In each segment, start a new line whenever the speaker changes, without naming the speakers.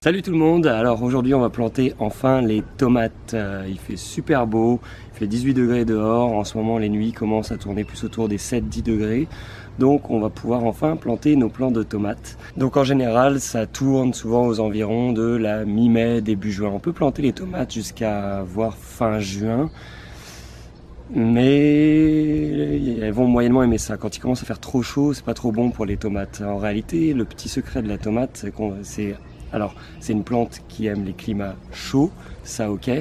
Salut tout le monde, alors aujourd'hui on va planter enfin les tomates. Il fait super beau, il fait 18 degrés dehors, en ce moment les nuits commencent à tourner plus autour des 7-10 degrés. Donc on va pouvoir enfin planter nos plants de tomates. Donc en général ça tourne souvent aux environs de la mi-mai, début juin. On peut planter les tomates jusqu'à voire fin juin. Mais elles vont moyennement aimer ça. Quand il commence à faire trop chaud, c'est pas trop bon pour les tomates. En réalité, le petit secret de la tomate, c'est une plante qui aime les climats chauds, ça ok,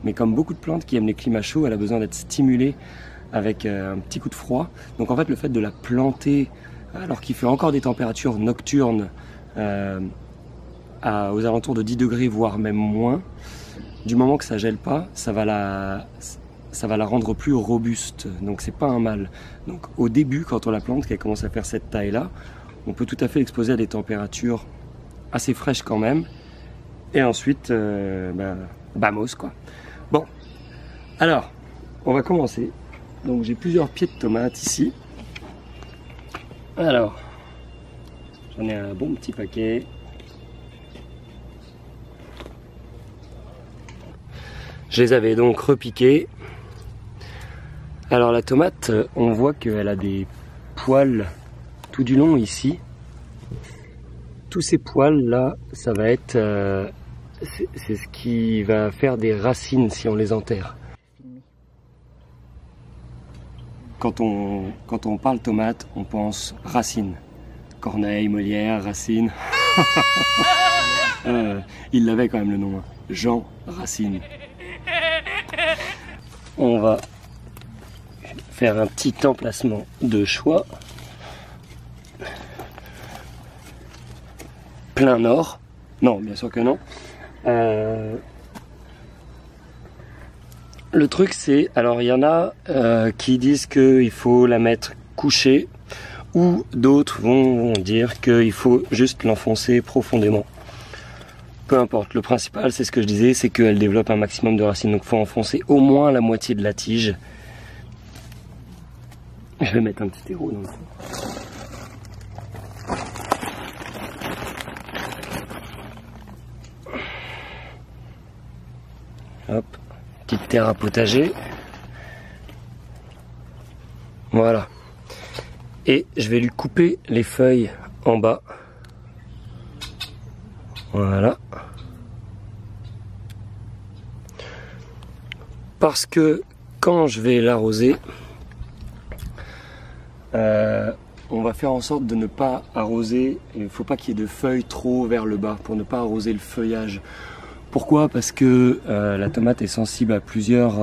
mais comme beaucoup de plantes qui aiment les climats chauds, elle a besoin d'être stimulée avec un petit coup de froid. Donc en fait, le fait de la planter alors qu'il fait encore des températures nocturnes aux alentours de 10 degrés, voire même moins, du moment que ça gèle pas, ça va la rendre plus robuste, donc c'est pas un mal. Donc au début, quand on la plante, qu'elle commence à faire cette taille-là, on peut tout à fait l'exposer à des températures assez fraîches quand même. Et ensuite, vamos quoi. Bon, alors, on va commencer. Donc j'ai plusieurs pieds de tomates ici. Alors, j'en ai un bon petit paquet. Je les avais donc repiqués. Alors la tomate, on voit qu'elle a des poils tout du long ici. Tous ces poils là, ça va être, c'est ce qui va faire des racines si on les enterre. Quand on parle tomate, on pense racines. Corneille, Molière, Racine. Il l'avait quand même le nom, hein. Jean Racine. On va faire un petit emplacement de choix. Plein nord. Non, bien sûr que non. Le truc c'est, alors il y en a qui disent qu'il faut la mettre couchée, ou d'autres vont dire qu'il faut juste l'enfoncer profondément. Peu importe, le principal c'est ce que je disais, c'est qu'elle développe un maximum de racines, donc il faut enfoncer au moins la moitié de la tige. Je vais mettre un petit terreau dans le fond. Hop, petite terre à potager. Voilà. Et je vais lui couper les feuilles en bas. Voilà. Parce que quand je vais l'arroser, on va faire en sorte de ne pas arroser. Il ne faut pas qu'il y ait de feuilles trop vers le bas pour ne pas arroser le feuillage. Pourquoi? Parce que la tomate est sensible à plusieurs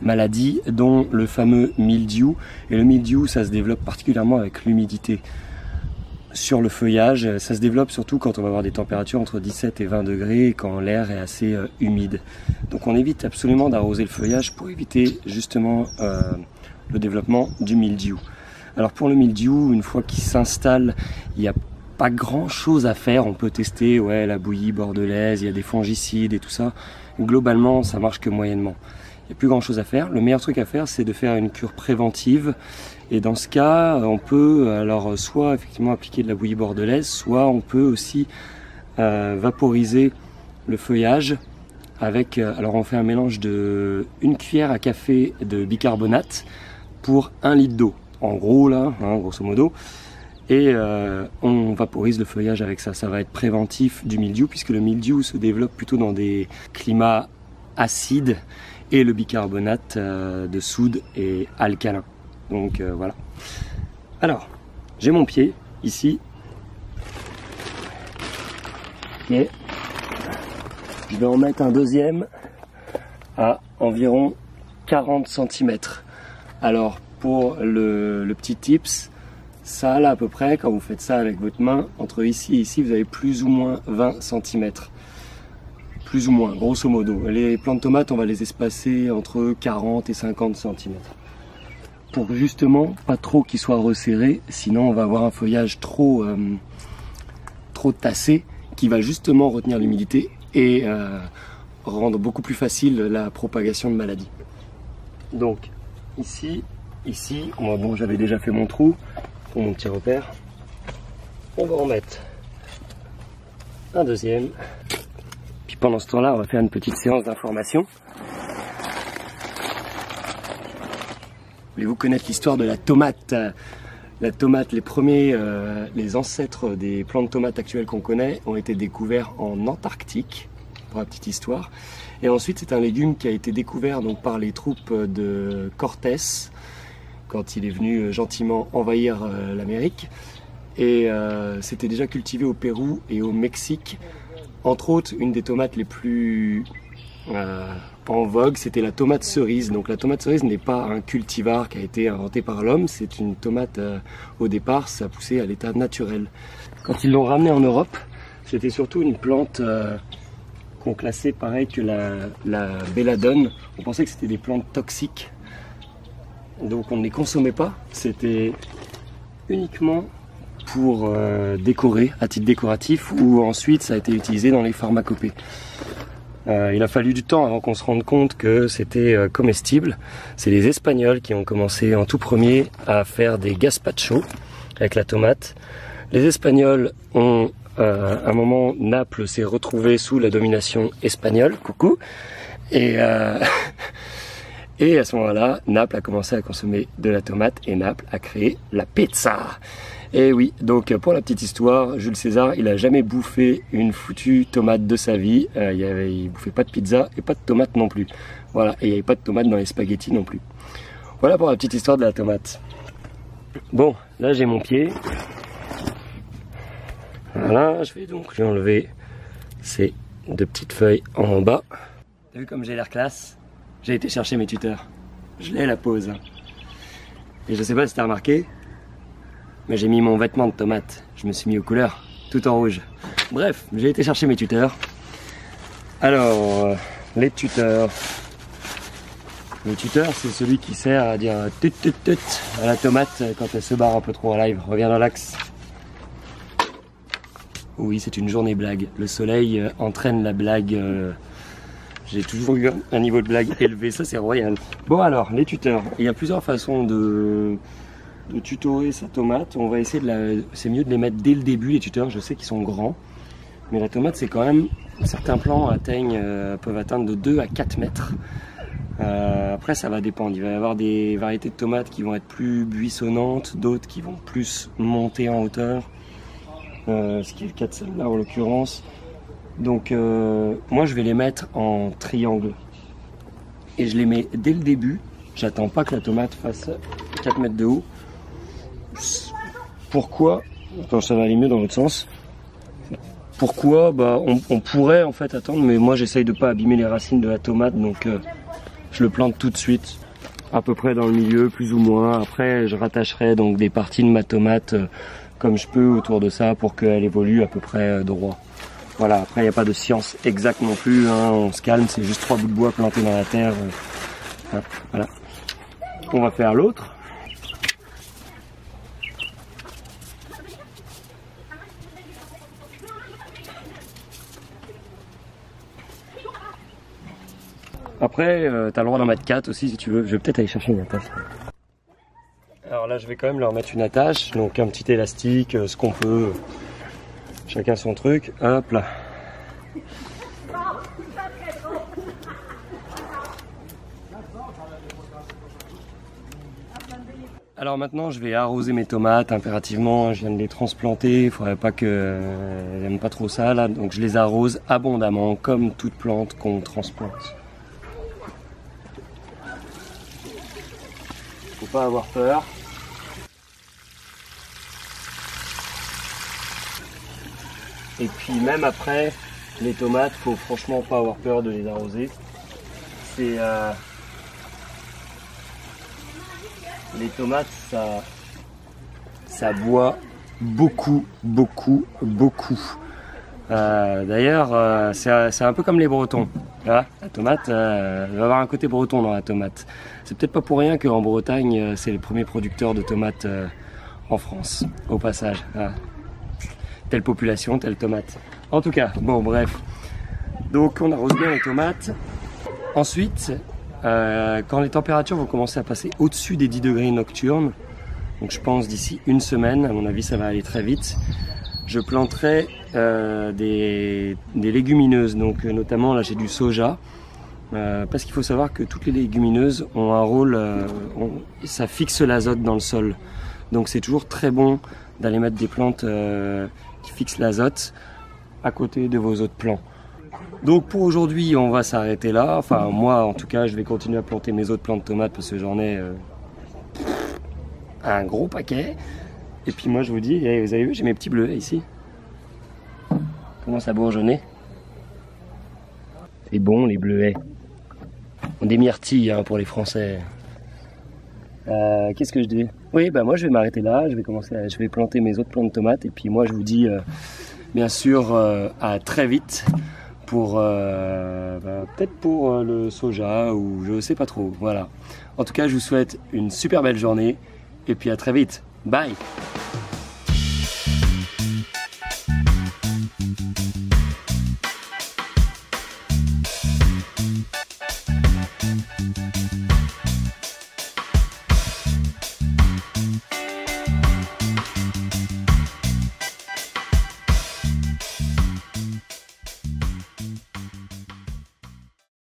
maladies, dont le fameux mildiou. Et le mildiou, ça se développe particulièrement avec l'humidité. Sur le feuillage, ça se développe surtout quand on va avoir des températures entre 17 et 20 degrés, et quand l'air est assez humide. Donc on évite absolument d'arroser le feuillage pour éviter justement le développement du mildiou. Alors pour le mildiou, une fois qu'il s'installe, il y a pas grand chose à faire. On peut tester la bouillie bordelaise, il y a des fongicides et tout ça. Globalement, ça marche que moyennement. Il n'y a plus grand chose à faire. Le meilleur truc à faire, c'est de faire une cure préventive. Et dans ce cas, on peut alors soit effectivement appliquer de la bouillie bordelaise, soit on peut aussi vaporiser le feuillage avec. Alors on fait un mélange de 1 cuillère à café de bicarbonate pour 1 litre d'eau. En gros là, hein, grosso modo. Et on vaporise le feuillage avec ça. Ça va être préventif du mildiou, puisque le mildiou se développe plutôt dans des climats acides et le bicarbonate de soude est alcalin. Donc voilà. Alors, j'ai mon pied ici. Ok. Je vais en mettre un deuxième à environ 40 cm. Alors, pour le petit tips, ça là à peu près, quand vous faites ça avec votre main, entre ici et ici, vous avez plus ou moins 20 cm. Plus ou moins, grosso modo. Les plants de tomates, on va les espacer entre 40 et 50 cm. Pour justement pas trop qu'ils soient resserrés, sinon on va avoir un feuillage trop tassé qui va justement retenir l'humidité et rendre beaucoup plus facile la propagation de maladies. Donc ici, bon, j'avais déjà fait mon trou pour mon petit repère. On va en mettre un deuxième. Puis pendant ce temps-là, on va faire une petite séance d'information. Voulez-vous connaître l'histoire de la tomate? La tomate, les ancêtres des plantes de tomates actuelles qu'on connaît ont été découverts en Antarctique, pour la petite histoire. Et ensuite, c'est un légume qui a été découvert donc, par les troupes de Cortés, quand il est venu gentiment envahir l'Amérique. Et c'était déjà cultivé au Pérou et au Mexique. Entre autres, une des tomates les plus en vogue, c'était la tomate cerise. Donc la tomate cerise n'est pas un cultivar qui a été inventé par l'homme, c'est une tomate, au départ, ça poussait à l'état naturel. Quand ils l'ont ramené en Europe, c'était surtout une plante qu'on classait pareil que la belladone. On pensait que c'était des plantes toxiques, donc on ne les consommait pas. C'était uniquement pour décorer, à titre décoratif, ou ensuite ça a été utilisé dans les pharmacopées. Il a fallu du temps avant qu'on se rende compte que c'était comestible. C'est les Espagnols qui ont commencé en tout premier à faire des gazpachos avec la tomate. Les Espagnols ont, à un moment, Naples s'est retrouvé sous la domination espagnole, coucou, et à ce moment-là, Naples a commencé à consommer de la tomate et Naples a créé la pizza. Et oui, donc pour la petite histoire, Jules César, il a jamais bouffé une foutue tomate de sa vie. Il bouffait pas de pizza et pas de tomate non plus. Voilà, et il n'y avait pas de tomate dans les spaghettis non plus. Voilà pour la petite histoire de la tomate. Bon, là j'ai mon pied. Voilà, je vais donc lui enlever ces deux petites feuilles en bas. T'as vu comme j'ai l'air classe? J'ai été chercher mes tuteurs. Je l'ai la pause. Et je sais pas si t'as remarqué, mais j'ai mis mon vêtement de tomate. Je me suis mis aux couleurs, tout en rouge. Bref, j'ai été chercher mes tuteurs. Alors, les tuteurs. Le tuteur, c'est celui qui sert à dire tut tut tut à la tomate quand elle se barre un peu trop en live. Reviens dans l'axe. Oui, c'est une journée blague. Le soleil entraîne la blague. J'ai toujours eu un niveau de blague élevé, ça c'est royal. Bon alors, les tuteurs. Il y a plusieurs façons de tutorer sa tomate. On va essayer c'est mieux de les mettre dès le début, les tuteurs. Je sais qu'ils sont grands, mais la tomate c'est quand même, certains plants peuvent atteindre de 2 à 4 mètres. Après ça va dépendre, il va y avoir des variétés de tomates qui vont être plus buissonnantes, d'autres qui vont plus monter en hauteur, ce qui est le cas de celle-là en l'occurrence. Donc moi je vais les mettre en triangle et je les mets dès le début. J'attends pas que la tomate fasse 4 mètres de haut. Pourquoi? Attends, ça va aller mieux dans l'autre sens. Pourquoi? Bah on pourrait en fait attendre, mais moi j'essaye de pas abîmer les racines de la tomate, donc je le plante tout de suite, à peu près dans le milieu, plus ou moins. Après je rattacherai donc des parties de ma tomate comme je peux autour de ça pour qu'elle évolue à peu près droit. Voilà, après il n'y a pas de science exacte non plus, hein, on se calme, c'est juste 3 bouts de bois plantés dans la terre. Hop, voilà. On va faire l'autre. Après, t'as le droit d'en mettre 4 aussi si tu veux. Je vais peut-être aller chercher une attache. Alors là, je vais quand même leur mettre une attache, donc un petit élastique, ce qu'on peut. Chacun son truc. Hop là. Alors maintenant, je vais arroser mes tomates impérativement. Je viens de les transplanter. Il faudrait pas qu'elles n'aiment pas trop ça là, donc je les arrose abondamment, comme toute plante qu'on transplante. Faut pas avoir peur. Et puis même après, les tomates, faut franchement pas avoir peur de les arroser. C'est les tomates, ça boit beaucoup. D'ailleurs, c'est un peu comme les Bretons. Là, la tomate, il va avoir un côté breton dans la tomate. C'est peut-être pas pour rien qu'en Bretagne, c'est les premiers producteurs de tomates en France, au passage. Voilà. Telle population, telle tomate. En tout cas, bon bref. Donc on arrose bien les tomates. Ensuite, quand les températures vont commencer à passer au-dessus des 10 degrés nocturnes, donc je pense d'ici une semaine, à mon avis ça va aller très vite, je planterai des légumineuses, donc notamment là j'ai du soja, parce qu'il faut savoir que toutes les légumineuses ont un rôle, ça fixe l'azote dans le sol, donc c'est toujours très bon d'aller mettre des plantes qui fixent l'azote à côté de vos autres plants. Donc pour aujourd'hui on va s'arrêter là, enfin moi en tout cas je vais continuer à planter mes autres plants de tomates parce que j'en ai un gros paquet. Et puis moi je vous dis, vous avez vu, j'ai mes petits bleuets ici. Comment ça bourgeonner. C'est bon les bleuets. On des myrtilles hein, pour les Français. Qu'est-ce que je dis? Oui, bah moi je vais m'arrêter là, je vais planter mes autres plants de tomates. Et puis moi je vous dis bien sûr à très vite pour peut-être pour le soja ou je sais pas trop. Voilà. En tout cas je vous souhaite une super belle journée et puis à très vite. Bye!